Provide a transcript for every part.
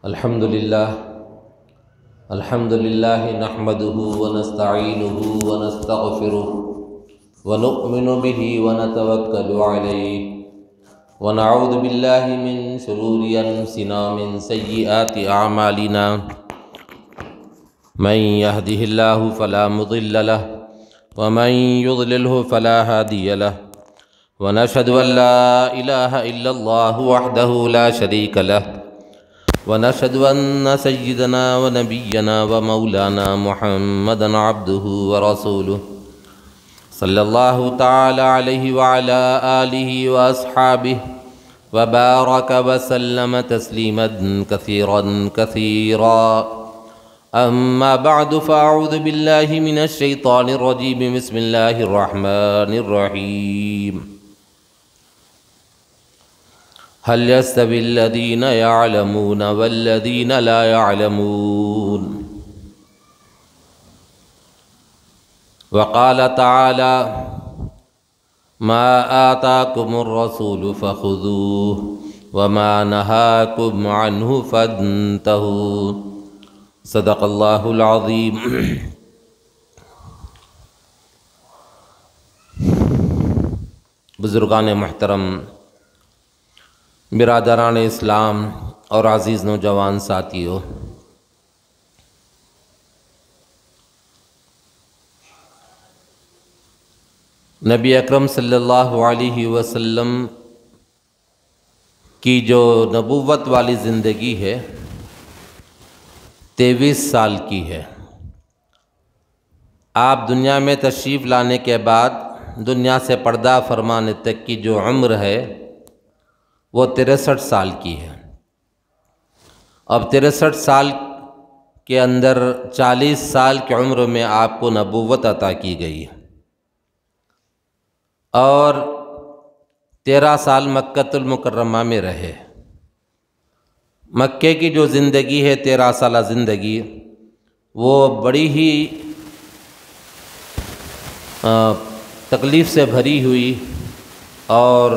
الحمد للہ نحمده ونستعینه ونستغفره ونؤمن به ونتوکل علیہ ونعوذ باللہ من شرور انفسنا من سیئات اعمالنا من يهده الله فلا مضل له ومن يضلله فلا هادي له ونشهد ان لا اله الا الله وحده لا شريك له ونشهد أن سيدنا ونبينا ومولانا محمدا عبده ورسوله صلى الله تعالى عليه وعلى آله وأصحابه وبارك وسلم تسليما كثيرا كثيرا أما بعد فأعوذ بالله من الشيطان الرجيم بسم الله الرحمن الرحيم هل يستوي الذين يعلمون والذين لا يعلمون وقال تعالى ما آتاكم الرسول فخذوه وما نهاكم عنه فانتهوا صدق الله العظيم بزرگان محترم، برادران اسلام اور عزیز نوجوان ساتھیوں، نبی اکرم صلی اللہ علیہ وسلم کی جو نبوت والی زندگی ہے 23 سال کی ہے۔ آپ دنیا میں تشریف لانے کے بعد دنیا سے پردہ فرمانے تک کی جو عمر ہے وہ 63 سال کی ہے۔ اب 63 سال کے اندر 40 سال کی عمر میں آپ کو نبوت عطا کی گئی اور 13 سال مکۃ المکرمہ میں رہے۔ مکے کی جو زندگی ہے 13 سالہ زندگی، وہ بڑی ہی تکلیف سے بھری ہوئی اور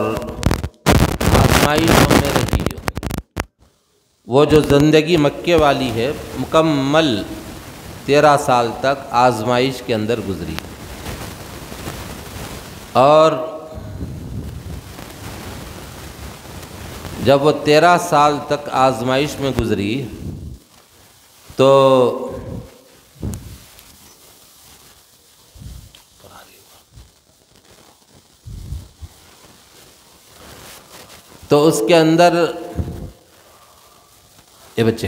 آزمائشوں میں رہی ہے۔ وہ جو زندگی مکے والی ہے مکمل 13 سال تک آزمائش کے اندر گزری، اور جب وہ 13 سال تک آزمائش میں گزری تو اس کے اندر یہ بچے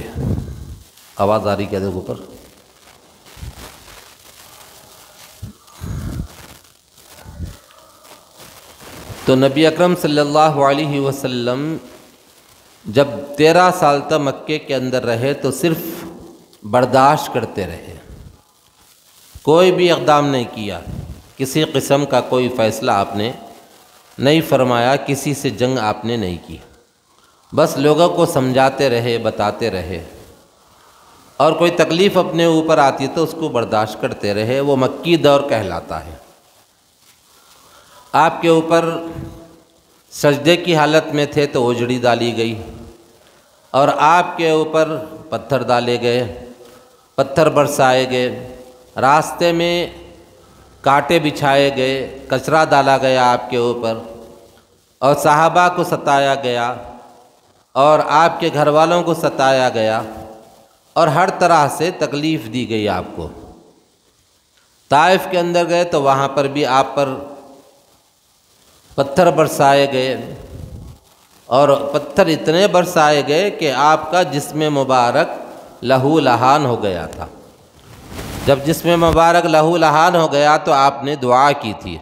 آواز آ رہی کیا دیکھو اوپر، تو نبی اکرم صلی اللہ علیہ وسلم جب 13 سال تک مکے کے اندر رہے تو صرف برداشت کرتے رہے، کوئی بھی اقدام نہیں کیا، کسی قسم کا کوئی فیصلہ آپ نے نہیں فرمایا، کسی سے جنگ آپ نے نہیں کی، بس لوگوں کو سمجھاتے رہے، بتاتے رہے، اور کوئی تکلیف اپنے اوپر آتی تو اس کو برداشت کرتے رہے۔ وہ مکی دور کہلاتا ہے۔ آپ کے اوپر سجدے کی حالت میں تھے تو اجڑی ڈالی گئی، اور آپ کے اوپر پتھر ڈالے گئے، پتھر برسائے گئے، راستے میں کانٹے بچھائے گئے، کچرا ڈالا گیا آپ کے اوپر، اور صحابہ کو ستایا گیا، اور آپ کے گھر والوں کو ستایا گیا، اور ہر طرح سے تکلیف دی گئی آپ کو۔ طائف کے اندر گئے تو وہاں پر بھی آپ پر پتھر برسائے گئے، اور پتھر اتنے برسائے گئے کہ آپ کا جسم مبارک لہو لہان ہو گیا تھا۔ جب جسم مبارک لہو لہان ہو گیا تو آپ نے دعا کی تھی،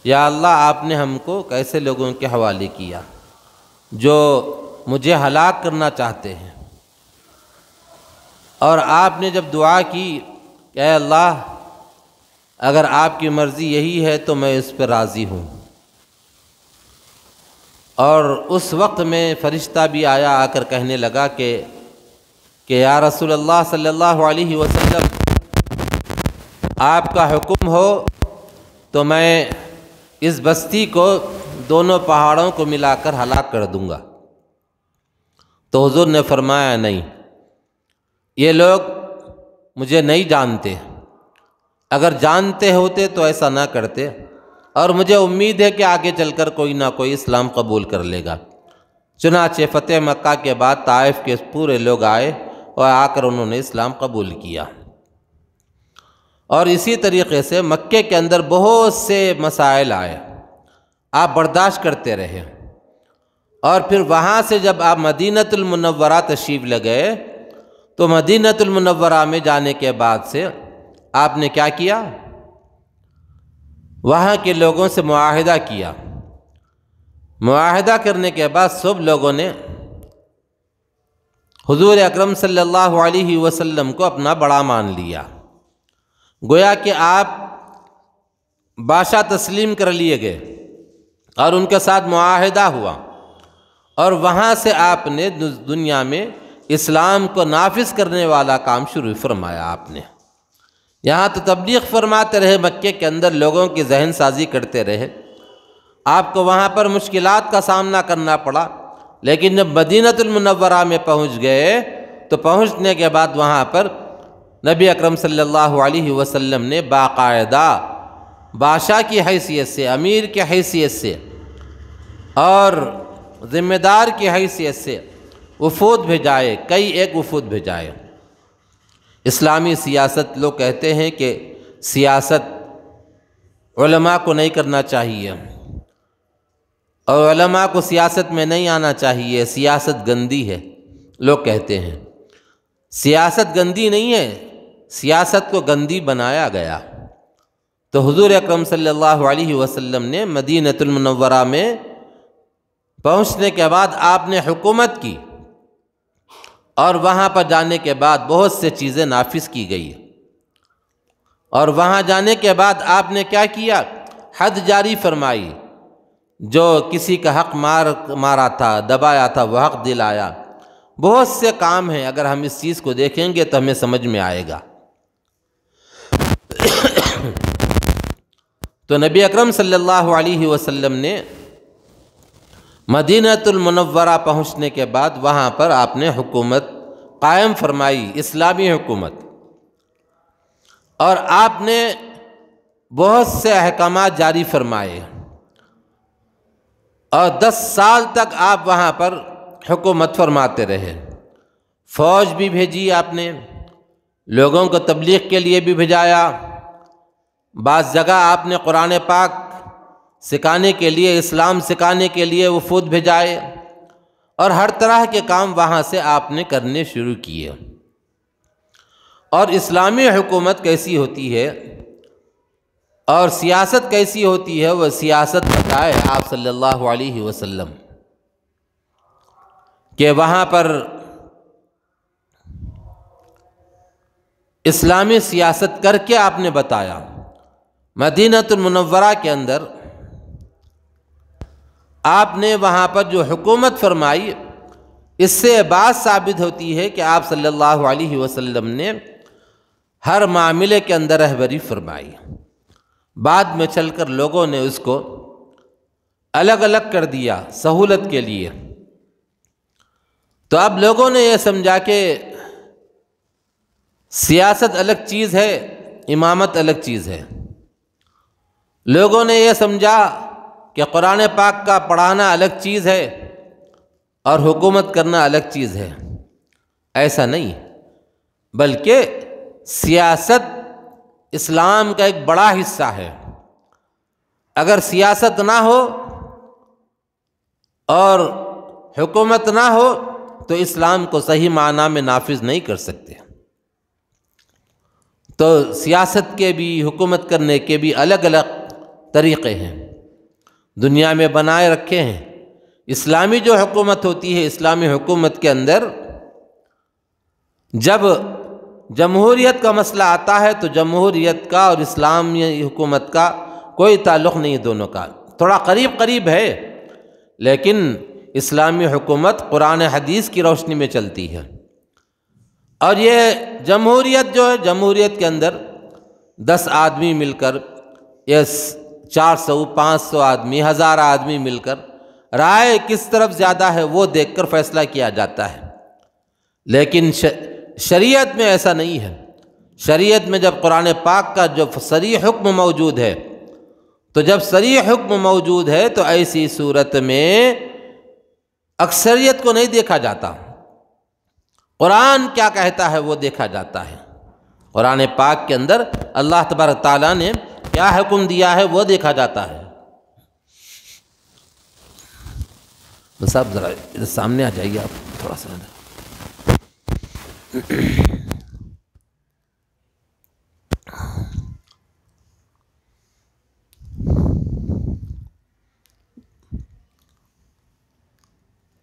یا اللہ آپ نے ہم کو کیسے لوگوں کے حوالے کیا جو مجھے ہلاک کرنا چاہتے ہیں، اور آپ نے جب دعا کی کہ اے اللہ اگر آپ کی مرضی یہی ہے تو میں اس پہ راضی ہوں، اور اس وقت میں فرشتہ بھی آیا، آ کر کہنے لگا کہ یا رسول اللہ صلی اللہ علیہ وسلم آپ کا حکم ہو تو میں اس بستی کو دونوں پہاڑوں کو ملا کر ہلاک کر دوں گا۔ تو حضور نے فرمایا نہیں، یہ لوگ مجھے نہیں جانتے، اگر جانتے ہوتے تو ایسا نہ کرتے، اور مجھے امید ہے کہ آگے چل کر کوئی نہ کوئی اسلام قبول کر لے گا۔ چنانچہ فتح مکہ کے بعد طائف کے پورے لوگ آئے اور آ کر انہوں نے اسلام قبول کیا۔ اور اسی طریقے سے مکے کے اندر بہت سے مسائل آئے، آپ برداشت کرتے رہے، اور پھر وہاں سے جب آپ مدینۃ المنورہ تشریف لے گئے تو مدینۃ المنورہ میں جانے کے بعد سے آپ نے کیا کیا؟ وہاں کے لوگوں سے معاہدہ کیا۔ معاہدہ کرنے کے بعد سب لوگوں نے حضور اکرم صلی اللہ علیہ وسلم کو اپنا بڑا مان لیا، گویا کہ آپ بادشاہ تسلیم کر لیے گئے اور ان کے ساتھ معاہدہ ہوا، اور وہاں سے آپ نے دنیا میں اسلام کو نافذ کرنے والا کام شروع فرمایا۔ آپ نے یہاں تو تبلیغ فرماتے رہے، مکے کے اندر لوگوں کی ذہن سازی کرتے رہے، آپ کو وہاں پر مشکلات کا سامنا کرنا پڑا، لیکن جب مدینۃ المنورہ میں پہنچ گئے تو پہنچنے کے بعد وہاں پر نبی اکرم صلی اللہ علیہ وسلم نے باقاعدہ بادشاہ کی حیثیت سے، امیر کی حیثیت سے اور ذمہ دار کی حیثیت سے وفود بھیجائے، کئی ایک وفود بھیجائے۔ اسلامی سیاست لوگ کہتے ہیں کہ سیاست علماء کو نہیں کرنا چاہیے، اور علماء کو سیاست میں نہیں آنا چاہیے، سیاست گندی ہے، لوگ کہتے ہیں۔ سیاست گندی نہیں ہے، سیاست کو گندی بنایا گیا۔ تو حضور اکرم صلی اللہ علیہ وسلم نے مدینۃ المنورہ میں پہنچنے کے بعد آپ نے حکومت کی، اور وہاں پر جانے کے بعد بہت سے چیزیں نافذ کی گئی، اور وہاں جانے کے بعد آپ نے کیا کیا؟ حد جاری فرمائی، جو کسی کا حق مارا تھا، دبایا تھا، وہ حق دلایا۔ بہت سے کام ہیں، اگر ہم اس چیز کو دیکھیں گے تو ہمیں سمجھ میں آئے گا۔ تو نبی اکرم صلی اللہ علیہ وسلم نے مدینۃ المنورہ پہنچنے کے بعد وہاں پر آپ نے حکومت قائم فرمائی، اسلامی حکومت، اور آپ نے بہت سے احکامات جاری فرمائے، اور 10 سال تک آپ وہاں پر حکومت فرماتے رہے۔ فوج بھی بھیجی آپ نے، لوگوں کو تبلیغ کے لیے بھی بھیجایا، بعض جگہ آپ نے قرآن پاک سکھانے کے لیے، اسلام سکھانے کے لیے وفود بھیجائے، اور ہر طرح کے کام وہاں سے آپ نے کرنے شروع کیے۔ اور اسلامی حکومت کیسی ہوتی ہے اور سیاست کیسی ہوتی ہے، وہ سیاست بتائے آپ صلی اللہ علیہ وسلم، کہ وہاں پر اسلامی سیاست کر کے آپ نے بتایا۔ مدینۃ المنورہ کے اندر آپ نے وہاں پر جو حکومت فرمائی، اس سے بات ثابت ہوتی ہے کہ آپ صلی اللہ علیہ وسلم نے ہر معاملے کے اندر رہبری فرمائی۔ بعد میں چل کر لوگوں نے اس کو الگ الگ کر دیا سہولت کے لیے، تو اب لوگوں نے یہ سمجھا کہ سیاست الگ چیز ہے، امامت الگ چیز ہے۔ لوگوں نے یہ سمجھا کہ قرآن پاک کا پڑھانا الگ چیز ہے اور حکومت کرنا الگ چیز ہے۔ ایسا نہیں، بلکہ سیاست اسلام کا ایک بڑا حصہ ہے۔ اگر سیاست نہ ہو اور حکومت نہ ہو تو اسلام کو صحیح معنی میں نافذ نہیں کر سکتے۔ تو سیاست کے بھی، حکومت کرنے کے بھی الگ الگ طریقے ہیں، دنیا میں بنائے رکھے ہیں۔ اسلامی جو حکومت ہوتی ہے، اسلامی حکومت کے اندر جب جمہوریت کا مسئلہ آتا ہے تو جمہوریت کا اور اسلامی حکومت کا کوئی تعلق نہیں، دونوں کا تھوڑا قریب قریب ہے، لیکن اسلامی حکومت قرآن حدیث کی روشنی میں چلتی ہے۔ اور یہ جمہوریت جو ہے، جمہوریت کے اندر 10 آدمی مل کر، یا 400 500 آدمی، 1000 آدمی مل کر رائے کس طرف زیادہ ہے وہ دیکھ کر فیصلہ کیا جاتا ہے، لیکن شریعت میں ایسا نہیں ہے۔ شریعت میں جب قرآن پاک کا جو صریح حکم موجود ہے، تو جب صریح حکم موجود ہے تو ایسی صورت میں اکثریت کو نہیں دیکھا جاتا، قرآن کیا کہتا ہے وہ دیکھا جاتا ہے۔ قرآن پاک کے اندر اللہ تبارک تعالیٰ نے کیا حکم دیا ہے وہ دیکھا جاتا ہے۔ بس آپ ذرا ادھر سامنے آ جائیے، آپ تھوڑا سا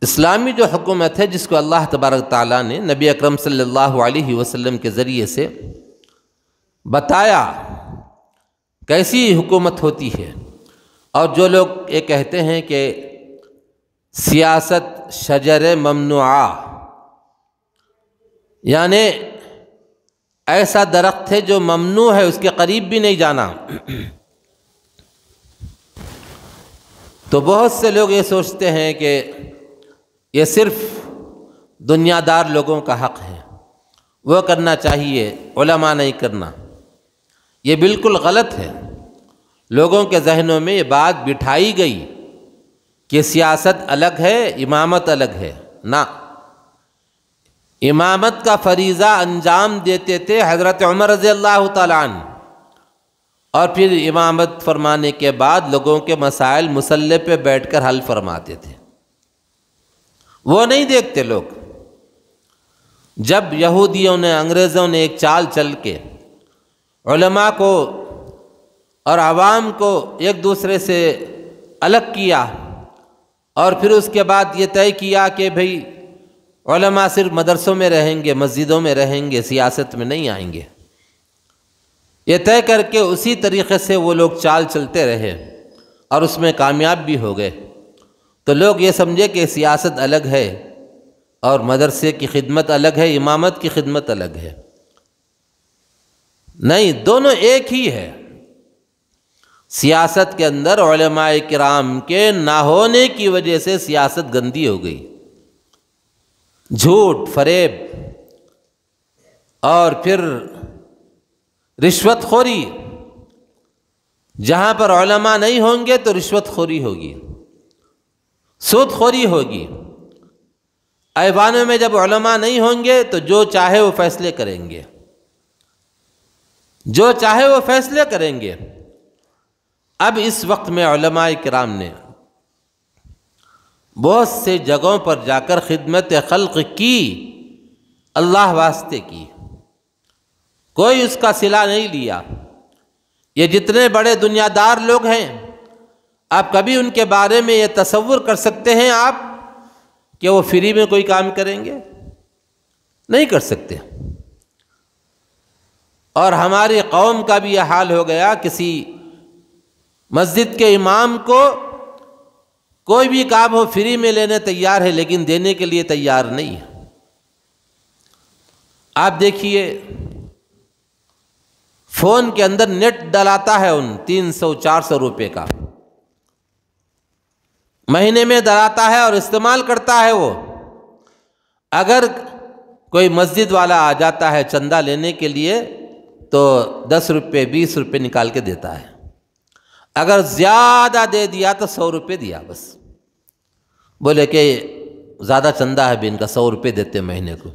اسلامی جو حکومت ہے جس کو اللہ تبارک تعالیٰ نے نبی اکرم صلی اللہ علیہ وسلم کے ذریعے سے بتایا کیسی حکومت ہوتی ہے، اور جو لوگ یہ کہتے ہیں کہ سیاست شجر ممنوعہ، یعنی ایسا درخت ہے جو ممنوع ہے، اس کے قریب بھی نہیں جانا، تو بہت سے لوگ یہ سوچتے ہیں کہ یہ صرف دنیا دار لوگوں کا حق ہے، وہ کرنا چاہیے، علماء نہیں کرنا۔ یہ بالکل غلط ہے۔ لوگوں کے ذہنوں میں یہ بات بٹھائی گئی کہ سیاست الگ ہے، امامت الگ ہے۔ نہ، امامت کا فریضہ انجام دیتے تھے حضرت عمر رضی اللہ تعالیٰ عنہ، اور پھر امامت فرمانے کے بعد لوگوں کے مسائل مصلی پہ بیٹھ کر حل فرماتے تھے۔ وہ نہیں دیکھتے لوگ۔ جب یہودیوں نے، انگریزوں نے ایک چال چل کے علماء کو اور عوام کو ایک دوسرے سے الگ کیا، اور پھر اس کے بعد یہ طے کیا کہ بھئی علماء صرف مدرسوں میں رہیں گے، مسجدوں میں رہیں گے، سیاست میں نہیں آئیں گے، یہ طے کر کے اسی طریقے سے وہ لوگ چال چلتے رہے اور اس میں کامیاب بھی ہو گئے، تو لوگ یہ سمجھے کہ سیاست الگ ہے اور مدرسے کی خدمت الگ ہے، امامت کی خدمت الگ ہے۔ نہیں، دونوں ایک ہی ہے۔ سیاست کے اندر علماء کرام کے نہ ہونے کی وجہ سے سیاست گندی ہو گئی، جھوٹ، فریب، اور پھر رشوت خوری۔ جہاں پر علماء نہیں ہوں گے تو رشوت خوری ہوگی، سود خوری ہوگی۔ ایوانوں میں جب علماء نہیں ہوں گے تو جو چاہے وہ فیصلے کریں گے، جو چاہے وہ فیصلے کریں گے۔ اب اس وقت میں علماء کرام نے بہت سے جگہوں پر جا کر خدمت خلق کی، اللہ واسطے کی، کوئی اس کا صلہ نہیں لیا۔ یہ جتنے بڑے دنیا دار لوگ ہیں، آپ کبھی ان کے بارے میں یہ تصور کر سکتے ہیں آپ کہ وہ فری میں کوئی کام کریں گے؟ نہیں کر سکتے۔ اور ہماری قوم کا بھی یہ حال ہو گیا، کسی مسجد کے امام کو کوئی بھی کام ہو فری میں لینے تیار ہے، لیکن دینے کے لیے تیار نہیں ہے۔ آپ دیکھیے، فون کے اندر نیٹ ڈلاتا ہے، 300-400 روپے کا مہینے میں ڈلاتا ہے اور استعمال کرتا ہے وہ۔ اگر کوئی مسجد والا آ جاتا ہے چندہ لینے کے لیے تو 10 روپے 20 روپے نکال کے دیتا ہے، اگر زیادہ دے دیا تو 100 روپے دیا بس، بولے کہ زیادہ چندہ ہے بھی ان کا، 100 روپے دیتے مہینے کو۔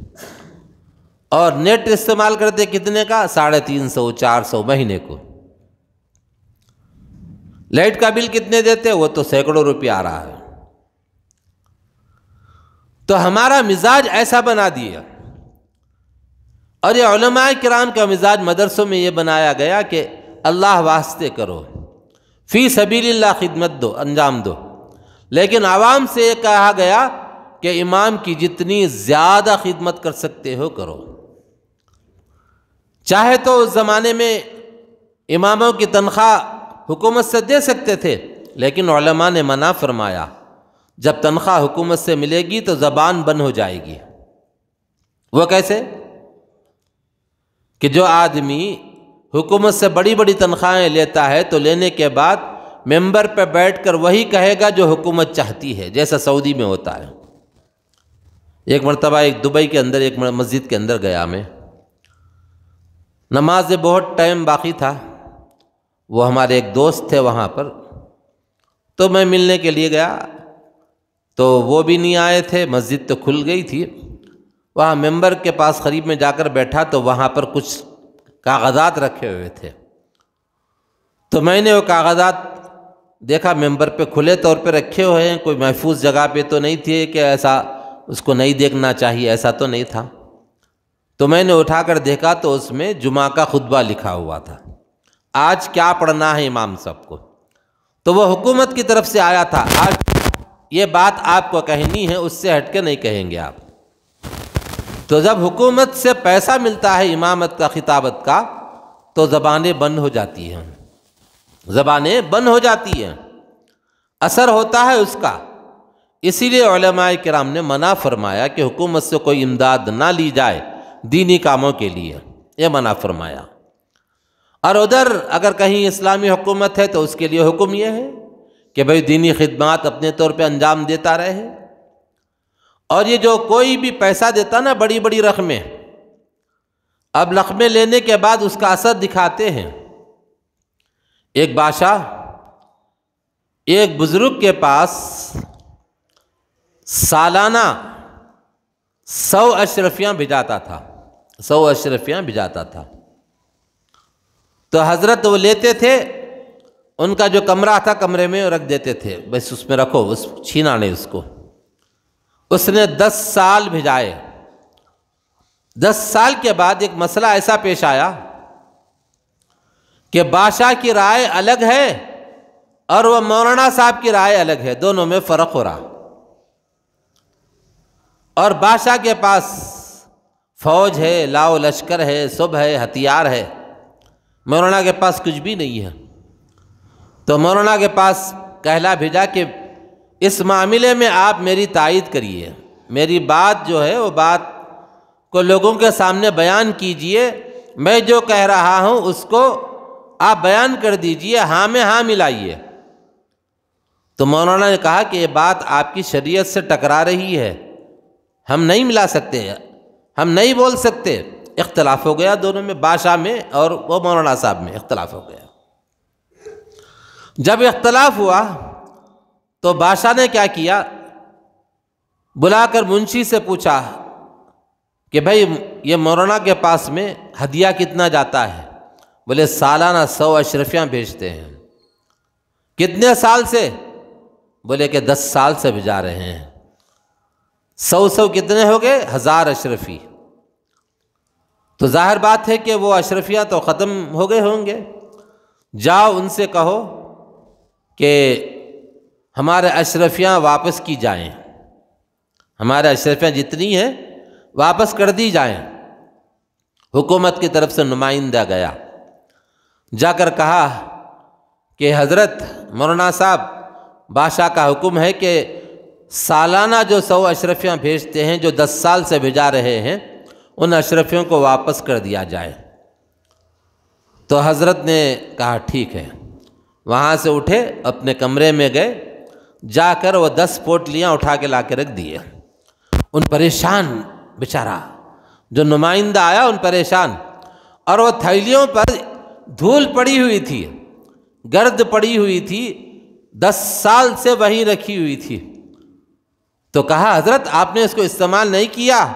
اور نیٹ استعمال کرتے کتنے کا؟ 350-400 مہینے کو۔ لائٹ کا بل کتنے دیتے؟ وہ تو سینکڑوں روپے آ رہا ہے۔ تو ہمارا مزاج ایسا بنا دیا، اور یہ علماء کرام کا مزاج مدرسوں میں یہ بنایا گیا کہ اللہ واسطے کرو، فی سبیل اللہ خدمت دو، انجام دو۔ لیکن عوام سے یہ کہا گیا کہ امام کی جتنی زیادہ خدمت کر سکتے ہو کرو۔ چاہے تو اس زمانے میں اماموں کی تنخواہ حکومت سے دے سکتے تھے، لیکن علماء نے منع فرمایا، جب تنخواہ حکومت سے ملے گی تو زبان بند ہو جائے گی۔ وہ کیسے؟ کہ جو آدمی حکومت سے بڑی بڑی تنخواہیں لیتا ہے تو لینے کے بعد ممبر پہ بیٹھ کر وہی کہے گا جو حکومت چاہتی ہے، جیسا سعودی میں ہوتا ہے۔ ایک مرتبہ ایک دبئی کے اندر ایک مسجد کے اندر گیا میں، نماز بہت ٹائم باقی تھا، وہ ہمارے ایک دوست تھے وہاں پر، تو میں ملنے کے لیے گیا تو وہ بھی نہیں آئے تھے، مسجد تو کھل گئی تھی۔ وہاں ممبر کے پاس قریب میں جا کر بیٹھا تو وہاں پر کچھ کاغذات رکھے ہوئے تھے، تو میں نے وہ کاغذات دیکھا ممبر پہ کھلے طور پہ رکھے ہوئے ہیں، کوئی محفوظ جگہ پہ تو نہیں تھے کہ ایسا اس کو نہیں دیکھنا چاہیے، ایسا تو نہیں تھا۔ تو میں نے اٹھا کر دیکھا تو اس میں جمعہ کا خطبہ لکھا ہوا تھا، آج کیا پڑھنا ہے امام صاحب کو۔ تو وہ حکومت کی طرف سے آیا تھا، آج یہ بات آپ کو کہنی ہے، اس سے ہٹ کے نہیں کہیں گے آپ۔ تو جب حکومت سے پیسہ ملتا ہے امامت کا، خطابت کا، تو زبانیں بند ہو جاتی ہیں، زبانیں بند ہو جاتی ہیں، اثر ہوتا ہے اس کا۔ اسی لیے علماء کرام نے منع فرمایا کہ حکومت سے کوئی امداد نہ لی جائے دینی کاموں کے لیے، یہ منع فرمایا۔ اور ادھر اگر کہیں اسلامی حکومت ہے تو اس کے لیے حکم یہ ہے کہ بھئی دینی خدمات اپنے طور پہ انجام دیتا رہے۔ اور یہ جو کوئی بھی پیسہ دیتا نا، بڑی بڑی رقمیں، اب رقمیں لینے کے بعد اس کا اثر دکھاتے ہیں۔ ایک بادشاہ ایک بزرگ کے پاس سالانہ 100 اشرفیاں بھجاتا تھا، 100 اشرفیاں بھجاتا تھا۔ تو حضرت وہ لیتے تھے، ان کا جو کمرہ تھا کمرے میں رکھ دیتے تھے، بس اس میں رکھو، اس چھینا نہیں اس کو۔ اس نے 10 سال بھجائے۔ 10 سال کے بعد ایک مسئلہ ایسا پیش آیا کہ بادشاہ کی رائے الگ ہے اور وہ مولانا صاحب کی رائے الگ ہے، دونوں میں فرق ہو رہا۔ اور بادشاہ کے پاس فوج ہے، لاؤ لشکر ہے، سب ہے، ہتھیار ہے، مولانا کے پاس کچھ بھی نہیں ہے۔ تو مولانا کے پاس کہلا بھیجا کہ اس معاملے میں آپ میری تائید کریے، میری بات جو ہے وہ بات کو لوگوں کے سامنے بیان کیجئے، میں جو کہہ رہا ہوں اس کو آپ بیان کر دیجئے، ہاں میں ہاں ملائیے۔ تو مولانا نے کہا کہ یہ بات آپ کی شریعت سے ٹکرا رہی ہے، ہم نہیں ملا سکتے، ہم نہیں بول سکتے۔ اختلاف ہو گیا دونوں میں، بادشاہ میں اور وہ مولانا صاحب میں اختلاف ہو گیا۔ جب اختلاف ہوا تو بادشاہ نے کیا کیا، بلا کر منشی سے پوچھا کہ بھائی یہ مولانا کے پاس میں ہدیہ کتنا جاتا ہے؟ بولے سالانہ 100 اشرفیاں بھیجتے ہیں۔ کتنے سال سے؟ بولے کہ 10 سال سے بھیجا رہے ہیں۔ 100 کتنے ہو گئے؟ 1000 اشرفی۔ تو ظاہر بات ہے کہ وہ اشرفیاں تو ختم ہو گئے ہوں گے۔ جاؤ ان سے کہو کہ ہمارے اشرفیاں واپس کی جائیں، ہمارے اشرفیاں جتنی ہیں واپس کر دی جائیں۔ حکومت کی طرف سے نمائندہ گیا، جا کر کہا کہ حضرت مولانا صاحب، بادشاہ کا حکم ہے کہ سالانہ جو 100 اشرفیاں بھیجتے ہیں، جو 10 سال سے بھیجا رہے ہیں، ان اشرفیوں کو واپس کر دیا جائے۔ تو حضرت نے کہا ٹھیک ہے۔ وہاں سے اٹھے، اپنے کمرے میں گئے، جا کر وہ 10 پوٹلیاں اٹھا کے لا کے رکھ دیے۔ ان پریشان بیچارہ جو نمائندہ آیا، ان پریشان، اور وہ تھیلیوں پر دھول پڑی ہوئی تھی، گرد پڑی ہوئی تھی، 10 سال سے وہیں رکھی ہوئی تھی۔ تو کہا حضرت آپ نے اس کو استعمال نہیں کیا؟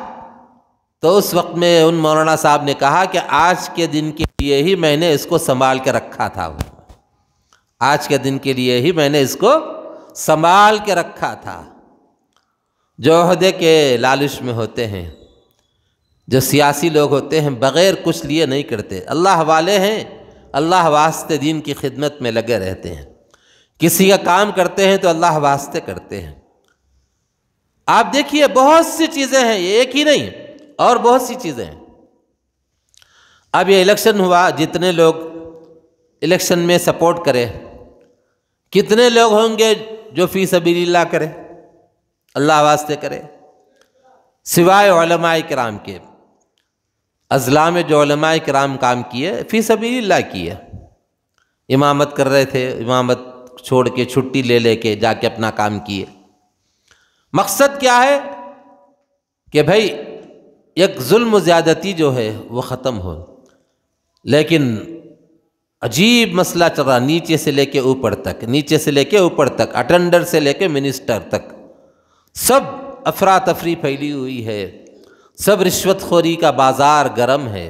تو اس وقت میں ان مولانا صاحب نے کہا کہ آج کے دن کے لیے ہی میں نے اس کو سنبھال کے رکھا تھا، آج کے دن کے لیے ہی میں نے اس کو سنبھال کے رکھا تھا۔ جو عہدے کے لالچ میں ہوتے ہیں، جو سیاسی لوگ ہوتے ہیں، بغیر کچھ لیے نہیں کرتے، اللہ والے ہیں، اللہ واسطے دین کی خدمت میں لگے رہتے ہیں، کسی کا کام کرتے ہیں تو اللہ واسطے کرتے ہیں۔ آپ دیکھیے بہت سی چیزیں ہیں، یہ ایک ہی نہیں، اور بہت سی چیزیں ہیں۔ اب یہ الیکشن ہوا، جتنے لوگ الیکشن میں سپورٹ کرے، کتنے لوگ ہوں گے جو فی سبیل اللہ کرے، اللہ واسطے کرے؟ سوائے علماء کرام کے، اضلاع میں جو علماء کرام کام کیے، فی سبیل اللہ کیے، امامت کر رہے تھے، امامت چھوڑ کے چھٹی لے کے جا کے اپنا کام کیے۔ مقصد کیا ہے کہ بھائی ایک ظلم و زیادتی جو ہے وہ ختم ہو۔ لیکن عجیب مسئلہ چل رہا، نیچے سے لے کے اوپر تک، نیچے سے لے کے اوپر تک، اٹینڈر سے لے کے منسٹر تک، سب افراتفری پھیلی ہوئی ہے، سب رشوت خوری کا بازار گرم ہے۔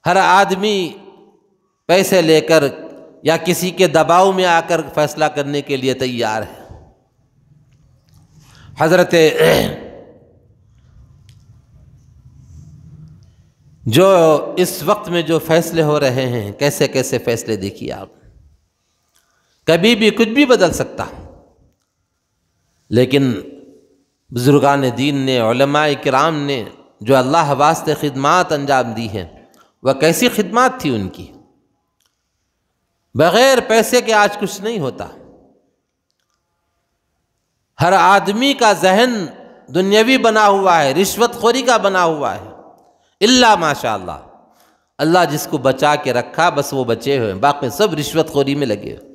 ہر آدمی پیسے لے کر یا کسی کے دباؤ میں آ کر فیصلہ کرنے کے لیے تیار ہے۔ حضرت جو اس وقت میں جو فیصلے ہو رہے ہیں، کیسے کیسے فیصلے دیکھیے آپ، کبھی بھی کچھ بھی بدل سکتا، لیکن بزرگان دین نے، علماء کرام نے جو اللہ واسطے خدمات انجام دی ہیں، وہ کیسی خدمات تھی ان کی۔ بغیر پیسے کے آج کچھ نہیں ہوتا۔ ہر آدمی کا ذہن دنیاوی بنا ہوا ہے، رشوت خوری کا بنا ہوا ہے، الا ماشاء اللہ، اللہ جس کو بچا کے رکھا بس وہ بچے ہوئے، باقی سب رشوت خوری میں لگے ہوئے،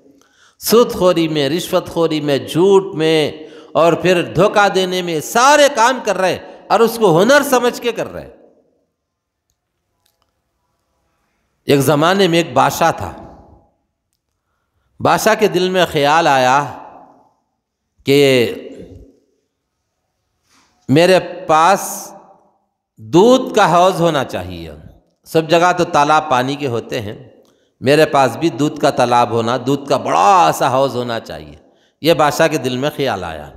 سود خوری میں، رشوت خوری میں، جھوٹ میں، اور پھر دھوکہ دینے میں، سارے کام کر رہے اور اس کو ہنر سمجھ کے کر رہے۔ ایک زمانے میں ایک بادشاہ تھا، بادشاہ کے دل میں خیال آیا کہ میرے پاس دودھ کا حوض ہونا چاہیے، سب جگہ تو تالاب پانی کے ہوتے ہیں، میرے پاس بھی دودھ کا تالاب ہونا، دودھ کا بڑا سا حوض ہونا چاہیے، یہ بادشاہ کے دل میں خیال آیا۔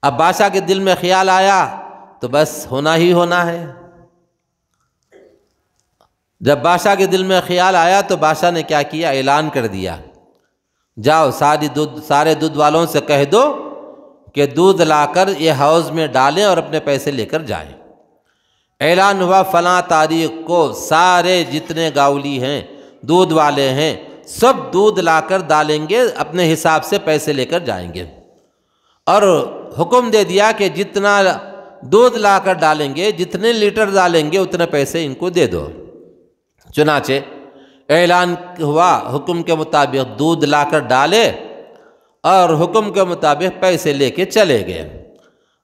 اب بادشاہ کے دل میں خیال آیا تو بس ہونا ہی ہونا ہے۔ جب بادشاہ کے دل میں خیال آیا تو بادشاہ نے کیا کیا، اعلان کر دیا، جاؤ سارے دودھ والوں سے کہہ دو کہ دودھ لا کر یہ حوض میں ڈالیں اور اپنے پیسے لے کر جائیں۔ اعلان ہوا فلاں تاریخ کو سارے جتنے گاؤلی ہیں، دودھ والے ہیں، سب دودھ لا کر ڈالیں گے، اپنے حساب سے پیسے لے کر جائیں گے، اور حکم دے دیا کہ جتنا دودھ لا کر ڈالیں گے، جتنے لیٹر ڈالیں گے، اتنے پیسے ان کو دے دو۔ چنانچہ اعلان ہوا، حکم کے مطابق دودھ لا کر ڈالے اور حکم کے مطابق پیسے لے کے چلے گئے۔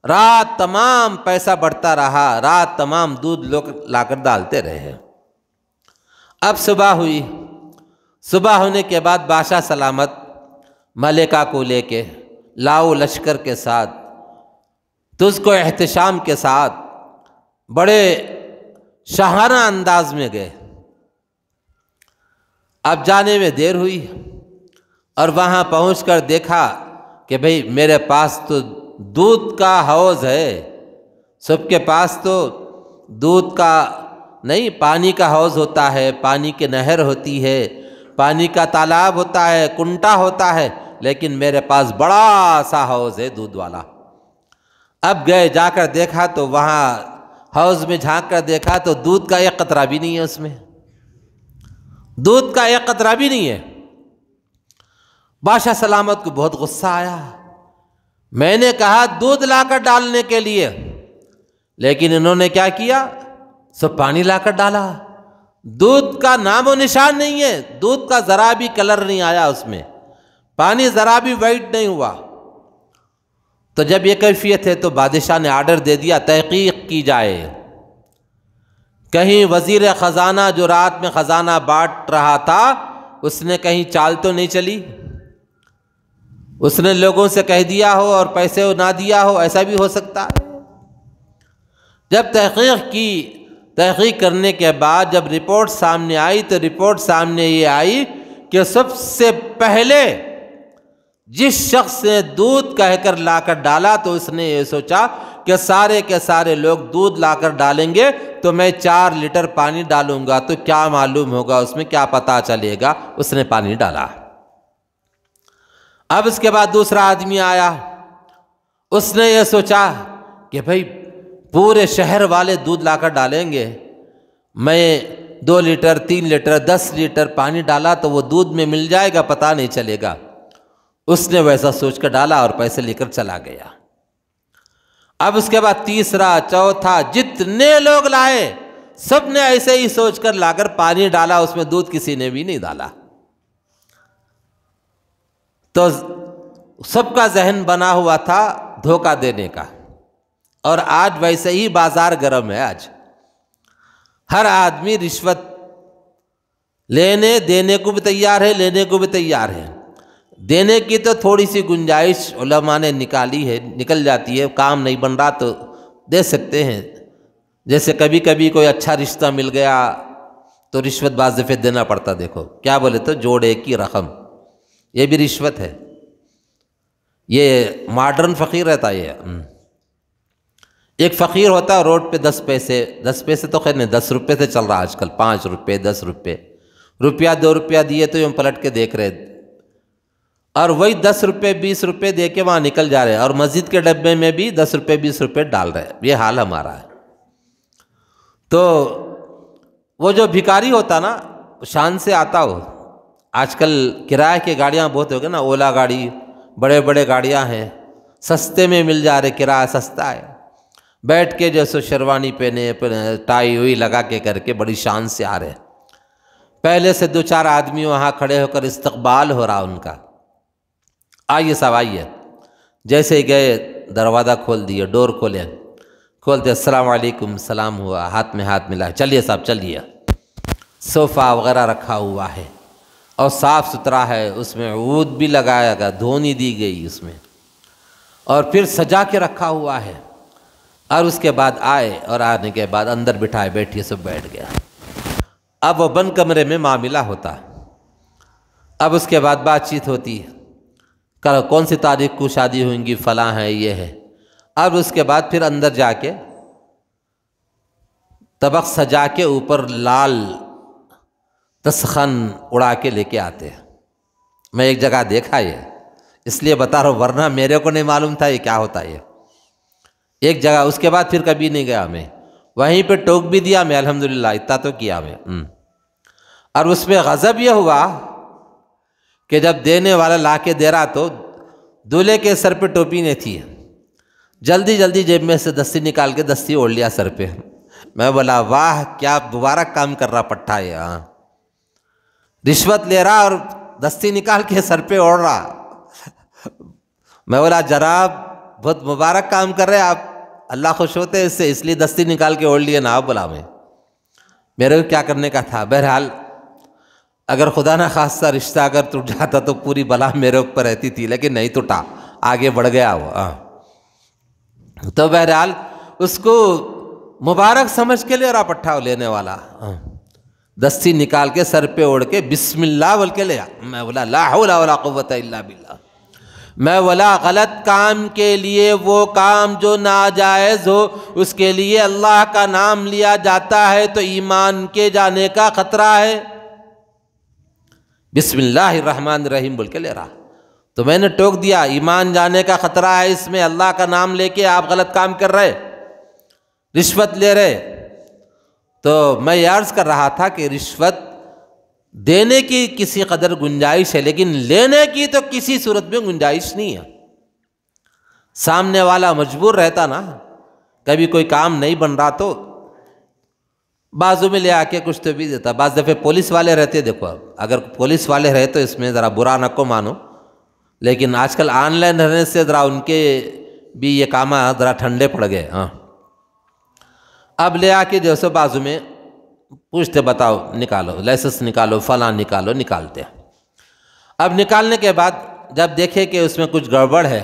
رات تمام پیسہ بڑھتا رہا، رات تمام دودھ لوگ لا کر ڈالتے رہے۔ اب صبح ہوئی، صبح ہونے کے بعد بادشاہ سلامت ملکہ کو لے کے لاؤ لشکر کے ساتھ، تجھ کو احتشام کے ساتھ بڑے شاہانہ انداز میں گئے۔ اب جانے میں دیر ہوئی اور وہاں پہنچ کر دیکھا کہ بھئی میرے پاس تو دودھ کا حوض ہے، سب کے پاس تو دودھ کا نہیں، پانی کا حوض ہوتا ہے، پانی کی نہر ہوتی ہے، پانی کا تالاب ہوتا ہے، کنٹا ہوتا ہے، لیکن میرے پاس بڑا سا حوض ہے دودھ والا۔ اب گئے، جا کر دیکھا تو وہاں حوض میں جھانک کر دیکھا تو دودھ کا ایک قطرہ بھی نہیں ہے، اس میں دودھ کا ایک قطرہ بھی نہیں ہے۔ بادشاہ سلامت کو بہت غصہ آیا، میں نے کہا دودھ لا کر ڈالنے کے لیے، لیکن انہوں نے کیا کیا، سب پانی لا کر ڈالا، دودھ کا نام و نشان نہیں ہے، دودھ کا ذرا بھی کلر نہیں آیا، اس میں پانی ذرا بھی وائٹ نہیں ہوا۔ تو جب یہ کیفیت ہے تو بادشاہ نے آرڈر دے دیا تحقیق کی جائے، کہیں وزیر خزانہ جو رات میں خزانہ بانٹ رہا تھا اس نے کہیں چال تو نہیں چلی، اس نے لوگوں سے کہہ دیا ہو اور پیسے نہ دیا ہو، ایسا بھی ہو سکتا ہے۔ جب تحقیق کی، تحقیق کرنے کے بعد جب رپورٹ سامنے آئی تو رپورٹ سامنے یہ آئی کہ سب سے پہلے جس شخص نے دودھ کہہ کر لا کر ڈالا تو اس نے یہ سوچا کہ سارے کے سارے لوگ دودھ لا کر ڈالیں گے تو میں 4 لیٹر پانی ڈالوں گا تو کیا معلوم ہوگا، اس میں کیا پتہ چلے گا، اس نے پانی ڈالا۔ اب اس کے بعد دوسرا آدمی آیا، اس نے یہ سوچا کہ بھئی پورے شہر والے دودھ لا کر ڈالیں گے، میں 2 لیٹر 3 لیٹر 10 لیٹر پانی ڈالا تو وہ دودھ میں مل جائے گا، پتہ نہیں چلے گا۔ اس نے ویسا سوچ کر ڈالا اور پیسے لے کر چلا گیا۔ اب اس کے بعد تیسرا، چوتھا، جتنے لوگ لائے سب نے ایسے ہی سوچ کر لا کر پانی ڈالا، اس میں دودھ کسی نے بھی نہیں ڈالا۔ تو سب کا ذہن بنا ہوا تھا دھوکہ دینے کا، اور آج ویسے ہی بازار گرم ہے۔ آج ہر آدمی رشوت لینے دینے کو بھی تیار ہے، لینے کو بھی تیار ہے۔ دینے کی تو تھوڑی سی گنجائش علماء نے نکالی ہے، نکل جاتی ہے، کام نہیں بن رہا تو دے سکتے ہیں۔ جیسے کبھی کبھی کوئی اچھا رشتہ مل گیا تو رشوت بعض دفعہ دینا پڑتا، دیکھو کیا بولے تو جوڑے کی رقم، یہ بھی رشوت ہے۔ یہ ماڈرن فقیر رہتا ہے۔ ایک فقیر ہوتا ہے روڈ پہ 10 پیسے تو خیر نہیں، 10 روپے سے چل رہا آج کل، 5 روپے 10 روپے، روپیہ 2 روپیہ دیے تو ہم پلٹ کے دیکھ رہے، اور وہی 10 روپے 20 روپے دے کے وہاں نکل جا رہے، اور مسجد کے ڈبے میں بھی 10 روپے 20 روپے ڈال رہے۔ یہ حال ہمارا ہے۔ تو وہ جو بھکاری ہوتا نا، شان سے آتا ہو، آج کل کرایہ کی گاڑیاں بہت ہو گئے نا، اولا گاڑی، بڑے بڑے گاڑیاں ہیں، سستے میں مل جا رہے، کرایہ سستا ہے، بیٹھ کے جیسے شیروانی پہنے ٹائی ہوئی لگا کے کر کے بڑی شان سے آ رہے، پہلے سے 2-4 آدمی وہاں کھڑے ہو کر استقبال ہو رہا ان کا، آئیے صاحب آئیے۔ جیسے ہی گئے دروازہ کھول دیے، ڈور کھولتے السلام علیکم، سلام ہوا، ہاتھ میں ہاتھ ملا، چلیے صاحب چلیے۔ صوفہ وغیرہ رکھا ہوا ہے اور صاف ستھرا ہے، اس میں عود بھی لگایا گیا، دھونی دی گئی اس میں، اور پھر سجا کے رکھا ہوا ہے، اور اس کے بعد آئے، اور آنے کے بعد اندر بٹھائے، بیٹھیے، سب بیٹھ گیا۔ اب وہ بند کمرے میں معاملہ ہوتا، اب اس کے بعد بات چیت ہوتی ہے، کون سی تاریخ کو شادی ہوئیں گی، فلاں ہے، یہ ہے۔ اب اس کے بعد پھر اندر جا کے طبق سجا کے اوپر لال دسترخوان اڑا کے لے کے آتے ہیں۔ میں ایک جگہ دیکھا یہ، اس لیے بتا رہا ہوں، ورنہ میرے کو نہیں معلوم تھا یہ کیا ہوتا ہے۔ ایک جگہ، اس کے بعد پھر کبھی نہیں گیا میں، وہیں پہ ٹوک بھی دیا میں، الحمدللہ اتنا تو کیا میں۔ اور اس میں غضب یہ ہوا کہ جب دینے والا لا کے دے رہا تو دولہے کے سر پہ ٹوپی نہیں تھی، جلدی جلدی جیب میں سے دستی نکال کے دستی اوڑھ لیا سر پہ۔ میں بولا واہ کیا مبارک کام کر رہا پٹھا ہے، رشوت لے رہا اور دستی نکال کے سر پہ اوڑھ رہا۔ میں بولا جناب بہت مبارک کام کر رہے آپ، اللہ خوش ہوتے اس سے، اس لیے دستی نکال کے اوڑھ لیے نا۔ بولا میں، میرے کو کیا کرنے کا تھا۔ بہرحال اگر خدا نہ خواستہ رشتہ اگر ٹوٹ جاتا تو پوری بلا میرے اوپر رہتی تھی، لیکن نہیں ٹوٹا، آگے بڑھ گیا وہ۔ تو بہرحال اس کو مبارک سمجھ کے لے رہا پٹھا لینے والا، دستی نکال کے سر پہ اوڑھ کے بسم اللہ بول کے لیا۔ میں بولا لا حول ولا قوت الا باللہ۔ میں بولا غلط کام کے لیے، وہ کام جو ناجائز ہو اس کے لیے اللہ کا نام لیا جاتا ہے تو ایمان کے جانے کا خطرہ ہے۔ بسم اللہ الرحمن الرحیم بول کے لے رہا، تو میں نے ٹوک دیا، ایمان جانے کا خطرہ ہے اس میں، اللہ کا نام لے کے آپ غلط کام کر رہے، رشوت لے رہے۔ تو میں یہ عرض کر رہا تھا کہ رشوت دینے کی کسی قدر گنجائش ہے، لیکن لینے کی تو کسی صورت میں گنجائش نہیں ہے۔ سامنے والا مجبور رہتا نا، کبھی کوئی کام نہیں بن رہا تو بازو میں لے آ کے کچھ تو بھی دیتا۔ بعض دفعہ پولیس والے رہتے، دیکھو اب اگر پولیس والے رہے تو اس میں ذرا برا نہ کو مانو، لیکن آج کل آن لائن رہنے سے ذرا ان کے بھی یہ کام ذرا ٹھنڈے پڑ گئے۔ اب لے آ کے جو سو بازو میں پوچھتے، بتاؤ نکالو لائسنس، نکالو فلاں، نکالو، نکالتے۔ اب نکالنے کے بعد جب دیکھے کہ اس میں کچھ گڑبڑ ہے